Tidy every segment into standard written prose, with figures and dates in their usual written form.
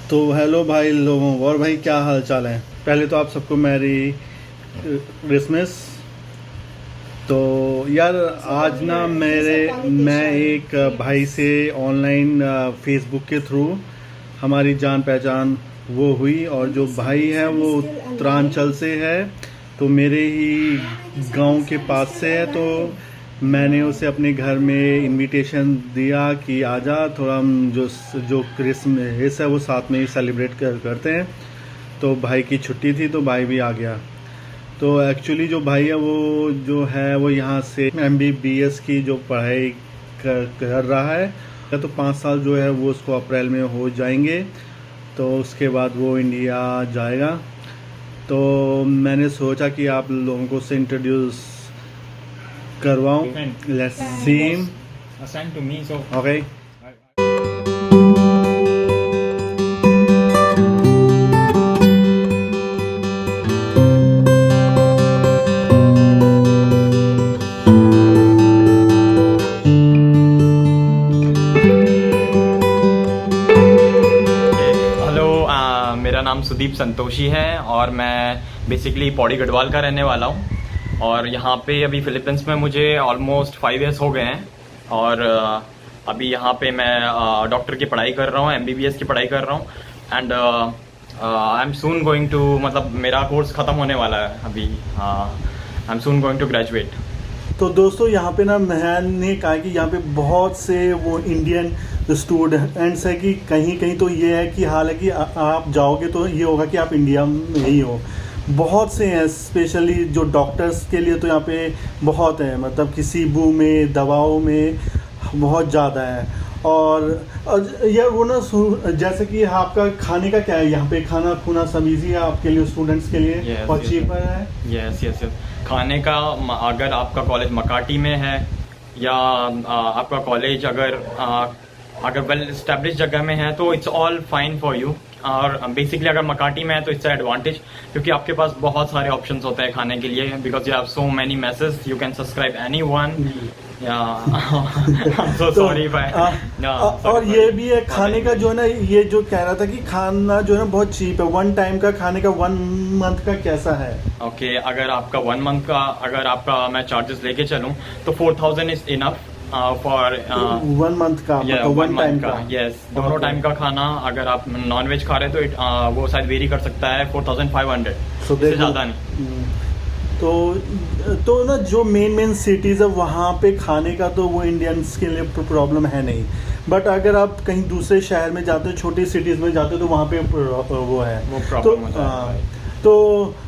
तो हेलो भाई लोगों, और भाई क्या हाल चाल है। पहले तो आप सबको मैरी क्रिसमस। तो यार आज ना मैं एक भाई से ऑनलाइन फेसबुक के थ्रू हमारी जान पहचान वो हुई, और जो भाई है वो उत्तरांचल से है, तो मेरे ही गांव के पास से है। तो मैंने उसे अपने घर में इनविटेशन दिया कि आजा, थोड़ा हम जो क्रिसमस है वो साथ में ही सेलिब्रेट करते हैं। तो भाई की छुट्टी थी तो भाई भी आ गया। तो एक्चुअली जो भाई है वो यहाँ से MBBS की जो पढ़ाई कर रहा है, तो 5 साल जो है वो उसको अप्रैल में हो जाएंगे। तो उसके बाद वो इंडिया जाएगा। तो मैंने सोचा कि आप लोगों को से इंट्रोड्यूस करवाऊँ। Let's see him. Assigned to me, so okay. Hello, मेरा नाम सुदीप संतोषी है और मैं बेसिकली पौड़ी गढ़वाल का रहने वाला हूँ। और यहाँ पे अभी फिलीपींस में मुझे ऑलमोस्ट 5 इयर्स हो गए हैं। और अभी यहाँ पे मैं डॉक्टर की पढ़ाई कर रहा हूँ, MBBS की पढ़ाई कर रहा हूँ। And I am soon going to, मतलब मेरा कोर्स ख़त्म होने वाला है अभी। I am soon going to graduate. तो दोस्तों यहाँ पे ना मैंने कहा कि यहाँ पे बहुत से वो इंडियन स्टूडेंट्स है कि कहीं कहीं तो ये है कि हालांकि आप जाओगे तो ये होगा कि आप इंडिया में ही हो। बहुत से हैं, स्पेशली जो डॉक्टर्स के लिए तो यहाँ पे बहुत है, मतलब किसी बू में दवाओं में बहुत ज़्यादा है। और यार वो ना जैसे कि आपका खाने का क्या है यहाँ पे, खाना खुना सब इजी है आपके लिए, स्टूडेंट्स के लिए? Yes, और yes, चीपर है? Yes yes yes. खाने का अगर आपका कॉलेज मकाटी में है या आपका कॉलेज अगर वेल एस्टेब्लिश जगह में है तो it's all fine for you. और बेसिकली अगर मकाटी में है तो इट्स एडवांटेज, क्योंकि आपके पास बहुत सारे ऑप्शंस होते हैं खाने के लिए, because you have so many message, you can subscribe anyone. So sorry और ये भी है खाने का जो है ना, ये जो कह रहा था कि खाना जो है ना बहुत चीप है। 1 टाइम का खाने का 1 मंथ का कैसा है? ओके, अगर आपका 1 मंथ का अगर आपका मैं चार्जेस लेके चलूँ तो 4000 इज इनफ फॉर 1 मंथ का, मतलब 1 टाइम का? यस, दोनों टाइम का खाना। अगर आप नॉन वेज खा रहे हैं तो वो शायद वेरी कर सकता है 4500, इससे ज़्यादा नहीं। तो ना जो मेन सिटीज़ है वहाँ पे खाने का तो वो इंडियंस के लिए प्रॉब्लम है नहीं। बट अगर आप कहीं दूसरे शहर में जाते हो, छोटी सिटीज़ में जाते हो, तो वहाँ पे वो है, वो प्रॉब्लम हो जाता है।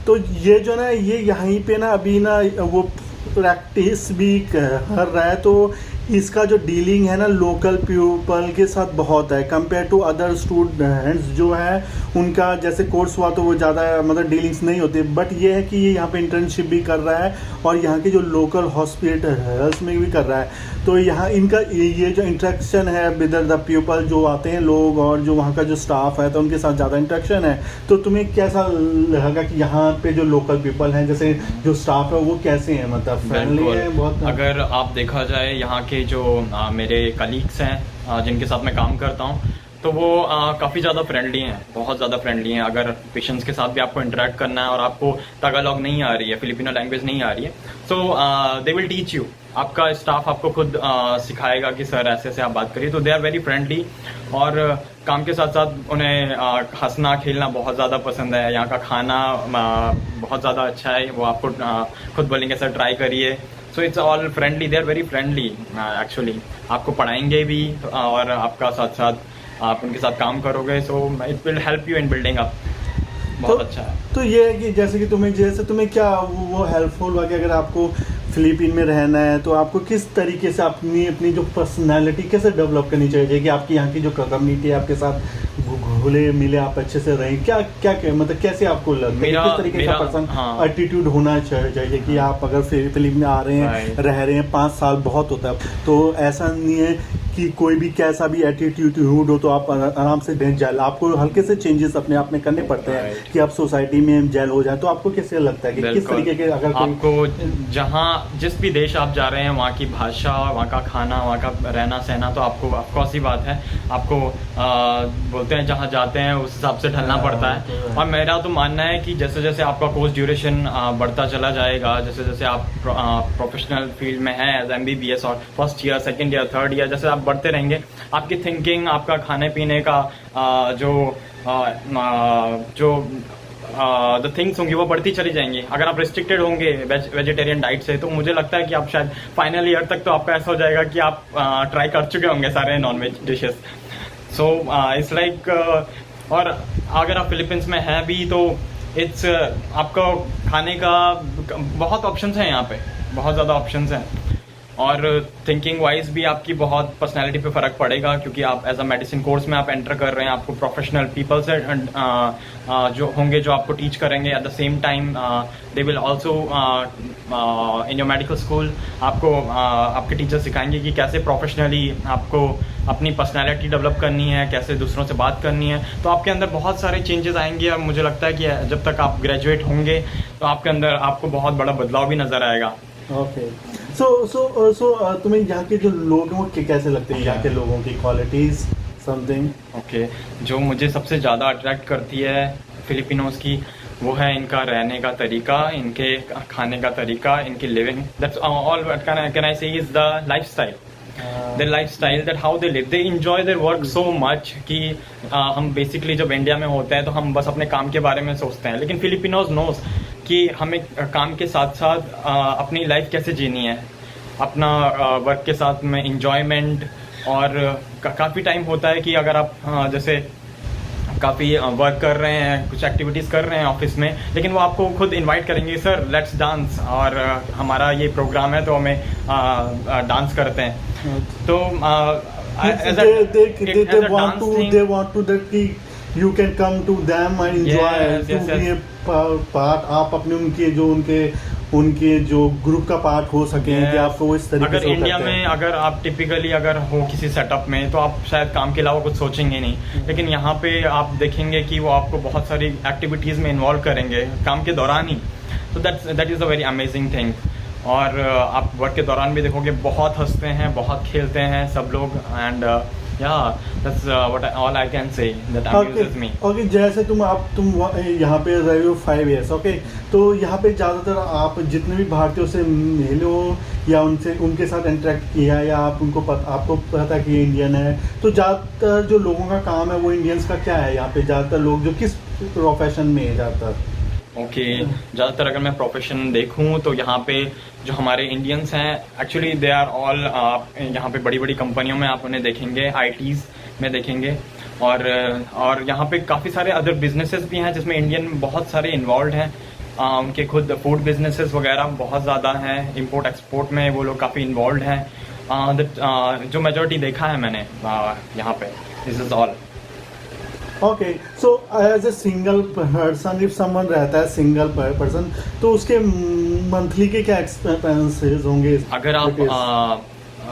तो ये जो ना ये यहीं पे ना अभी ना वो प्रैक्टिस भी कर रहा है। तो इसका जो डीलिंग है ना लोकल पीपल के साथ बहुत है, कंपेयर टू अदर स्टूडेंट्स जो है उनका जैसे कोर्स हुआ तो वो ज़्यादा मतलब डीलिंग्स नहीं होती। बट ये है कि ये यहाँ पे इंटर्नशिप भी कर रहा है और यहाँ के जो लोकल हॉस्पिटल्स में भी कर रहा है। तो यहाँ इनका ये जो इंटरेक्शन है विद द पीपल जो आते हैं लोग और जो वहाँ का जो स्टाफ है तो उनके साथ ज़्यादा इंटरेक्शन है। तो तुम्हें कैसा लगा कि यहाँ पे जो लोकल पीपल हैं, जैसे जो स्टाफ है वो कैसे हैं, मतलब फ्रेंडली है बहुत? अगर आप देखा जाए यहाँ के जो मेरे कलीग्स हैं जिनके साथ मैं काम करता हूँ, तो वो काफ़ी ज़्यादा फ्रेंडली हैं, बहुत ज़्यादा फ्रेंडली हैं। अगर पेशेंट्स के साथ भी आपको इंटरेक्ट करना है और आपको तागालॉग नहीं आ रही है, फिलिपिनो लैंग्वेज नहीं आ रही है, तो दे विल टीच यू। आपका स्टाफ आपको खुद सिखाएगा कि सर ऐसे ऐसे आप बात करिए। तो दे आर वेरी फ्रेंडली और काम के साथ साथ उन्हें हंसना खेलना बहुत ज़्यादा पसंद है। यहाँ का खाना बहुत ज़्यादा अच्छा है, वो आपको खुद बोलेंगे सर ट्राई करिए। So it's all friendly, they are very friendly actually. आपको पढ़ाएंगे भी और आपका साथ साथ आप उनके साथ काम करोगे, so it will help you in building up. बहुत अच्छा है। तो ये है कि जैसे कि तुम्हें क्या वो हेल्पफुल हुआ कि अगर आपको फिलीपीन में रहना है तो आपको किस तरीके से अपनी जो पर्सनालिटी कैसे डेवलप करनी चाहिए कि आपकी यहाँ की जो कम्युनिटी है आपके साथ घुले मिले, आप अच्छे से रहें? क्या मतलब कैसे आपको लगता है किस तरीके का पर्सन एटीट्यूड होना चाहिए कि आप अगर फिलीपीन में आ रहे हैं, रह रहे हैं 5 साल बहुत होता है, तो ऐसा नहीं है कि कोई भी कैसा भी एटीट्यूड हो तो आप आराम से जेल, आपको हल्के से चेंजेस अपने आप में करने पड़ते हैं कि आप सोसाइटी में जेल हो जाए। तो आपको कैसे लगता है कि किस तरीके के अगर आपको जहाँ जिस भी देश आप जा रहे हैं वहाँ की भाषा, वहाँ का खाना, वहाँ का रहना सहना, तो आपको ऑफकोर्स ही बात है, आपको बोलते हैं जहाँ जाते हैं उस हिसाब से ढलना पड़ता है। और मेरा तो मानना है कि जैसे जैसे आपका कोर्स ड्यूरेशन बढ़ता चला जाएगा, जैसे जैसे आप प्रोफेशनल फील्ड में हैं एज MBBS और first year, second year, third year, जैसे आप बढ़ते रहेंगे, आपकी थिंकिंग, आपका खाने पीने का जो द थिंग्स होंगी वो बढ़ती चली जाएंगी। अगर आप रिस्ट्रिक्टेड होंगे वेजिटेरियन डाइट से, तो मुझे लगता है कि आप शायद फाइनल ईयर तक तो आपका ऐसा हो जाएगा कि आप ट्राई कर चुके होंगे सारे non veg dishes. So it's like और अगर आप फिलीपींस में हैं भी तो इट्स आपको खाने का बहुत ऑप्शंस हैं यहाँ पे, बहुत ज़्यादा ऑप्शंस हैं। और थिंकिंग वाइज भी आपकी बहुत पर्सनैलिटी पे फ़र्क पड़ेगा, क्योंकि आप एज अ मेडिसिन कोर्स में आप एंटर कर रहे हैं, आपको प्रोफेशनल पीपल से जो होंगे जो आपको टीच करेंगे। At the same time they will also in your medical school आपको आपके टीचर सिखाएंगे कि कैसे प्रोफेशनली आपको अपनी पर्सनैलिटी डेवलप करनी है, कैसे दूसरों से बात करनी है। तो आपके अंदर बहुत सारे चेंजेस आएंगे और मुझे लगता है कि जब तक आप ग्रेजुएट होंगे तो आपके अंदर आपको बहुत बड़ा बदलाव भी नज़र आएगा। ओके, सो तुम्हें यहाँ के जो लोग हैं वो कैसे लगते हैं, यहाँ के लोगों की क्वालिटीज समथिंग? ओके, जो मुझे सबसे ज़्यादा अट्रैक्ट करती है फिलिपिनोज की, वो है इनका रहने का तरीका, इनके खाने का तरीका, इनकी living. That's all can I say is the lifestyle, their lifestyle, that how they live, they enjoy their work so much कि हम बेसिकली जब इंडिया में होते हैं तो हम बस अपने काम के बारे में सोचते हैं, लेकिन फिलिपिनोज नोज कि हमें काम के साथ साथ अपनी लाइफ कैसे जीनी है, अपना वर्क के साथ में इंजॉयमेंट। और काफ़ी टाइम होता है कि अगर आप जैसे काफ़ी वर्क कर रहे हैं, कुछ एक्टिविटीज़ कर रहे हैं ऑफिस में, लेकिन वो आपको खुद इनवाइट करेंगे, सर लेट्स डांस, और हमारा ये प्रोग्राम है तो हमें डांस करते हैं। तो they want to that you can come to them and enjoy to be a part, आप अपने उनके जो ग्रुप का पार्ट हो सके कि आपको इस तरीके से। अगर इंडिया में अगर आप टिपिकली अगर हो किसी सेटअप में तो आप शायद काम के अलावा कुछ सोचेंगे नहीं, लेकिन यहाँ पे आप देखेंगे कि वो आपको बहुत सारी एक्टिविटीज़ में इन्वॉल्व करेंगे काम के दौरान ही। तो that is a very amazing thing. और आप वर्क के दौरान भी देखोगे बहुत हंसते हैं, बहुत खेलते हैं सब लोग। And that's what all I can say that amuses me. Okay, जैसे तुम यहाँ पे रहे हो 5 years, ओके, तो यहाँ पे ज़्यादातर आप जितने भी भारतीयों से मिले हो या उनके साथ इंटरेक्ट किया या आपको पता है कि ये इंडियन है, तो ज़्यादातर जो लोगों का काम है वो इंडियंस का क्या है यहाँ पे? ज़्यादातर लोग जो किस प्रोफेशन में है ज़्यादातर? ओके, ज़्यादातर अगर मैं प्रोफेशन देखूं तो यहाँ पे जो हमारे इंडियंस हैं, एक्चुअली दे आर ऑल यहाँ पे बड़ी बड़ी कंपनियों में आप उन्हें देखेंगे, ITs में देखेंगे। और यहाँ पे काफ़ी सारे अदर बिजनेसेस भी हैं जिसमें इंडियन बहुत सारे इन्वॉल्व हैं। उनके खुद फूड बिजनेसेस वगैरह बहुत ज़्यादा हैं, इंपोर्ट एक्सपोर्ट में वो लोग काफ़ी इन्वॉल्व हैं। जो मेजॉरिटी देखा है मैंने यहाँ पे, this is all. Okay, so as a single person, if someone रहता है सिंगल पर्सन, तो उसके मंथली के क्या एक्सपेंसेस होंगे? अगर आप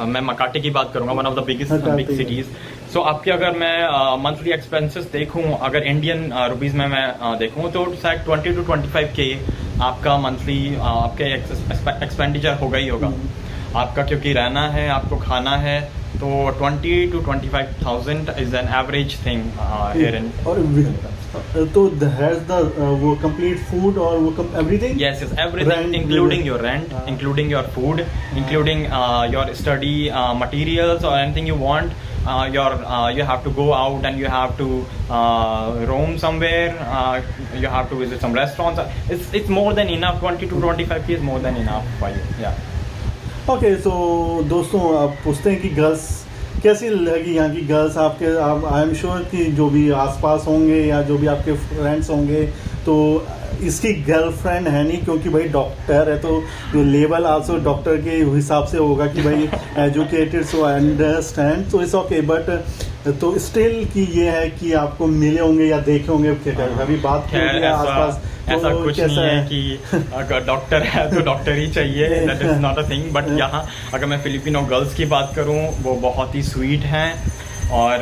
मैं मकाटी की बात करूंगा, one of the big cities. So आपके अगर मैं मंथली एक्सपेंसेस देखूं, अगर इंडियन रुपीज़ में मैं देखूं तो शायद 20 to 25K आपका मंथली आपके एक्सपेंडिचर होगा ही होगा आपका, क्योंकि रहना है, आपको खाना है। तो 20 to 25,000 is an average thing here in. तो हैज द वो कंप्लीट फूड और वो everything? Yes, everything, including your rent, including your food, including your study materials और anything you want. You have to go out and you have to roam somewhere. You have to visit some restaurants. It's more than enough. 20 to 25K is more than enough for you. Yeah. Okay, so दोस्तों आप पूछते हैं कि girls कैसी लगी यहाँ की girls आपके? आई एम श्योर कि जो भी आसपास होंगे या जो भी आपके फ्रेंड्स होंगे, तो इसकी गर्लफ्रेंड है नहीं, क्योंकि भाई डॉक्टर है तो जो लेवल आल्सो डॉक्टर के हिसाब से होगा कि भाई educated, so understand, so it's okay. But तो स्टिल कि ये है कि आपको मिले होंगे या देखे होंगे, कभी बात की होगी आसपास ऐसा कुछ कैसा नहीं है है? कि अगर डॉक्टर है तो डॉक्टर ही चाहिए, that is not a thing. But यहाँ अगर मैं फिलिपिनो गर्ल्स की बात करूँ, वो बहुत ही स्वीट हैं और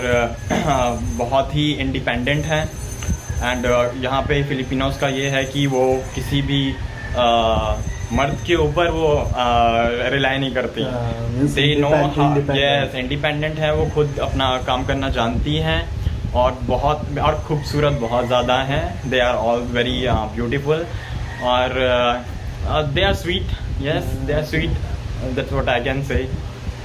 बहुत ही इंडिपेंडेंट हैं। एंड यहाँ पे फिलिपिनोज का ये है कि वो किसी भी मर्द के ऊपर वो रिलाई नहीं करती। means they know, independent. Yes, independent है, वो खुद अपना काम करना जानती हैं और बहुत और खूबसूरत बहुत ज़्यादा हैं। They are all very beautiful और they are sweet, yes they are sweet, that's what I can say.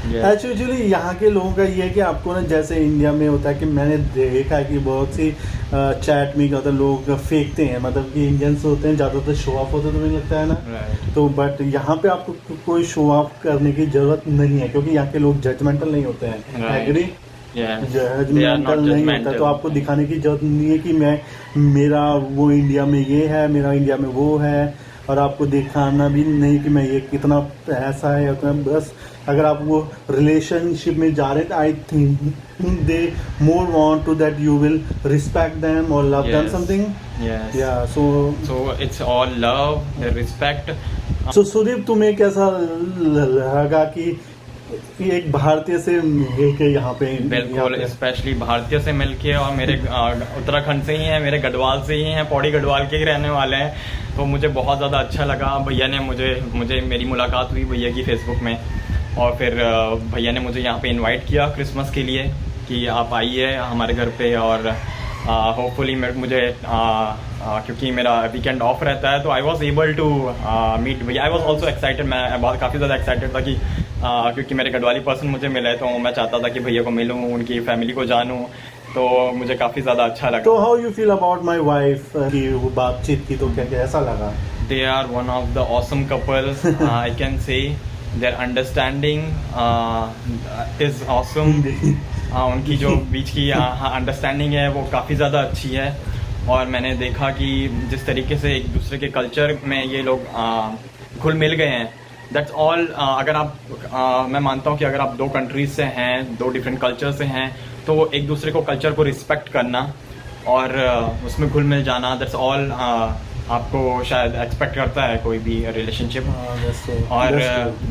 Actually यहाँ के लोगों का ये है कि आपको ना, जैसे इंडिया में होता है कि मैंने देखा है कि बहुत सी चैट में क्या होता है, लोग फेंकते हैं, मतलब कि इंडियंस होते हैं ज़्यादातर शो ऑफ होते हैं, तो मुझे लगता है ना। तो बट यहाँ पे आपको कोई शो ऑफ करने की ज़रूरत नहीं है, क्योंकि यहाँ के लोग जजमेंटल नहीं होते हैं। एग्री? जजमेंटल नहीं होता, तो आपको दिखाने की जरूरत नहीं है कि मेरा वो इंडिया में ये है, मेरा इंडिया में वो है, और आपको दिखाना भी नहीं कि मैं ये कितना ऐसा है उतना। बस अगर आप वो रिलेशनशिप में जा रहे हैं, I think they more want to that you will respect them और लव देम समथिंग। या so it's all love, respect. So Sudeep, तुम्हें कैसा लगा कि एक भारतीय से मिलके यहाँ पे? बिल्कुल, स्पेशली भारतीय से मिलके, और मेरे उत्तराखंड से ही हैं, मेरे गढ़वाल से ही हैं, पौड़ी गढ़वाल के ही रहने वाले हैं, तो मुझे बहुत ज़्यादा अच्छा लगा। भैया ने मुझे मेरी मुलाकात हुई भैया की फेसबुक में, और फिर भैया ने मुझे यहाँ पे इनवाइट किया क्रिसमस के लिए कि आप आइए हमारे घर पे, और होपफुली मुझे क्योंकि मेरा वीकेंड ऑफ रहता है, तो I was able to meet भैया। आई वॉज ऑल्सो एक्साइटेड, मैं बहुत काफ़ी ज़्यादा एक्साइटेड था कि क्योंकि मेरे गढ़वाली पर्सन मुझे मिले, तो मैं चाहता था कि भैया को मिलूँ, उनकी फैमिली को जानूँ, तो मुझे काफ़ी ज़्यादा अच्छा लगा। तो how you feel about my wife की वो बातचीत की, तो क्या कैसा लगा? They are one of the awesome couples, I can say their understanding is awesome. उनकी जो बीच की अंडरस्टैंडिंग है वो काफ़ी ज़्यादा अच्छी है, और मैंने देखा कि जिस तरीके से एक दूसरे के कल्चर में ये लोग घुल मिल गए हैं, दैट्स ऑल। अगर आप मैं मानता हूँ कि अगर आप दो कंट्रीज से हैं, दो डिफरेंट कल्चर से हैं, तो एक दूसरे को कल्चर को रिस्पेक्ट करना और उसमें घुल मिल जाना, दैट्स ऑल आपको शायद एक्सपेक्ट करता है कोई भी रिलेशनशिप। और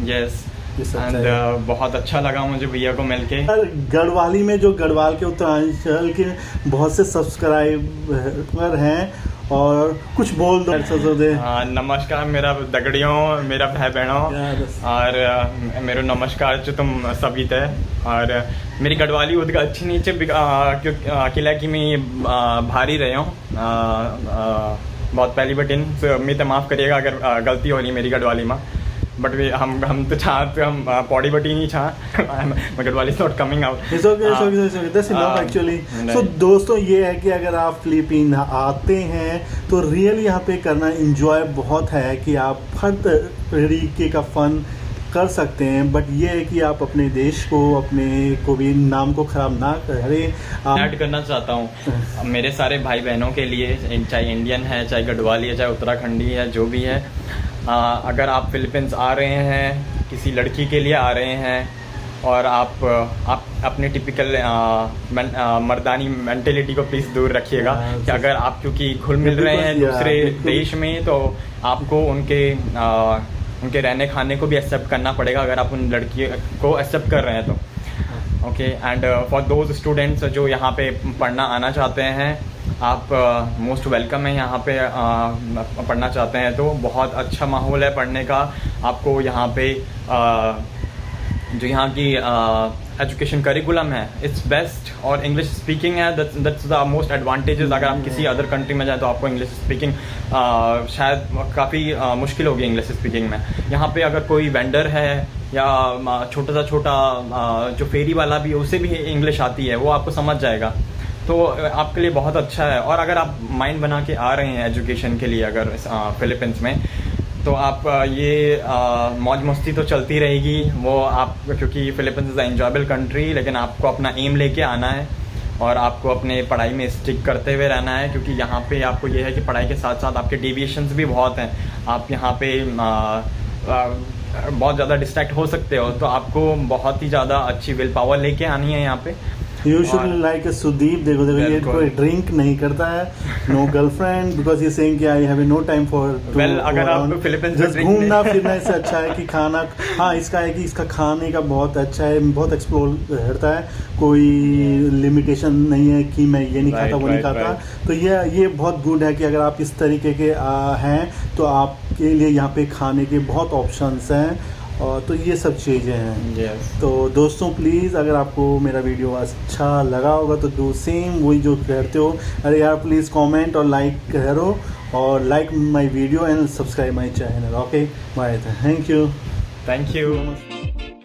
यस, एंड बहुत अच्छा लगा मुझे भैया को मिलके। गढ़वाली में, जो गढ़वाल के उत्तरांचल के बहुत से सब्सक्राइबर हैं, और कुछ बोल दो। नमस्कार मेरा दगड़ियों, मेरा भाई बहनों, और मेरो नमस्कार जो तुम सभी थे। और मेरी गढ़वाली उतना अच्छी नीचे किला की मैं भारी रहे हूँ बहुत पहली बटिन, मैं तो माफ़ करिएगा अगर गलती हो रही मेरी गढ़वाली में, बट हम तो हम पौड़ी बटी नहीं Garhwali is not coming out. Actually so दोस्तों, ये है कि अगर आप फिलीपीन आते हैं तो रियल यहाँ पे करना इंजॉय बहुत है, कि आप हर तरीके का फन कर सकते हैं, बट ये है कि आप अपने देश को, अपने को भी नाम को ख़राब ना करें। ऐड करना चाहता हूँ मेरे सारे भाई बहनों के लिए, चाहे इंडियन है, चाहे गढ़वाली है, चाहे उत्तराखंडी है, जो भी है, अगर आप फिलीपींस आ रहे हैं, किसी लड़की के लिए आ रहे हैं, और आप अपने टिपिकल मर्दानी मेंटेलिटी को प्लीज़ दूर रखिएगा, कि अगर आप क्योंकि घुल मिल रहे हैं दूसरे देश में, तो आपको उनके रहने खाने को भी एक्सेप्ट करना पड़ेगा, अगर आप उन लड़की को एक्सेप्ट कर रहे हैं तो। Okay, and for those students जो यहाँ पे पढ़ना आना चाहते हैं, आप मोस्ट वेलकम है यहाँ पे पढ़ना चाहते हैं, तो बहुत अच्छा माहौल है पढ़ने का। आपको यहाँ पे जो यहाँ की एजुकेशन करिकुलम है, इट्स बेस्ट, और इंग्लिश स्पीकिंग है, दैट्स द मोस्ट एडवांटेजेस। अगर आप किसी अदर कंट्री में जाएं तो आपको इंग्लिश स्पीकिंग शायद काफ़ी मुश्किल होगी इंग्लिश स्पीकिंग में। यहाँ पे अगर कोई वेंडर है या छोटा जो फेरी वाला भी, उसे भी इंग्लिश आती है, वो आपको समझ जाएगा, तो आपके लिए बहुत अच्छा है। और अगर आप माइंड बना के आ रहे हैं एजुकेशन के लिए अगर फिलीपींस में, तो आप ये मौज मस्ती तो चलती रहेगी वो, आप क्योंकि Philippines is a enjoyable country, लेकिन आपको अपना एम लेके आना है और आपको अपने पढ़ाई में स्टिक करते हुए रहना है, क्योंकि यहाँ पे आपको ये है कि पढ़ाई के साथ साथ आपके डेविएशंस भी बहुत हैं। आप यहाँ पे बहुत ज़्यादा डिस्ट्रैक्ट हो सकते हो, तो आपको बहुत ही ज़्यादा अच्छी विल पावर लेके आनी है यहाँ पे, यू शुड और- लाइक सुदीप, देखो देखो ये बिल्कुल। कोई ड्रिंक नहीं करता है, नो गर्लफ्रेंड, बिकॉज ये सेइंग कि I have no time for Well, अगर आप फिलीपींस में जस्ट drink घूमना नहीं- फिरना इससे अच्छा है कि खाना, हाँ इसका है कि इसका खाने का बहुत अच्छा है, बहुत एक्सप्लोर करता है, कोई लिमिटेशन नहीं है कि मैं ये नहीं खाता Right, वो नहीं right, खाता। तो ये बहुत गुड है कि अगर आप इस तरीके के हैं तो आपके लिए यहाँ पे खाने के बहुत ऑप्शंस हैं, और तो ये सब चीज़ें हैं। Yes. तो दोस्तों प्लीज़ अगर आपको मेरा वीडियो अच्छा लगा होगा तो डू सेम वही जो करते हो, अरे यार प्लीज़ कमेंट और लाइक करो, और like my video and subscribe my channel. Okay bye, thank you. Thank you.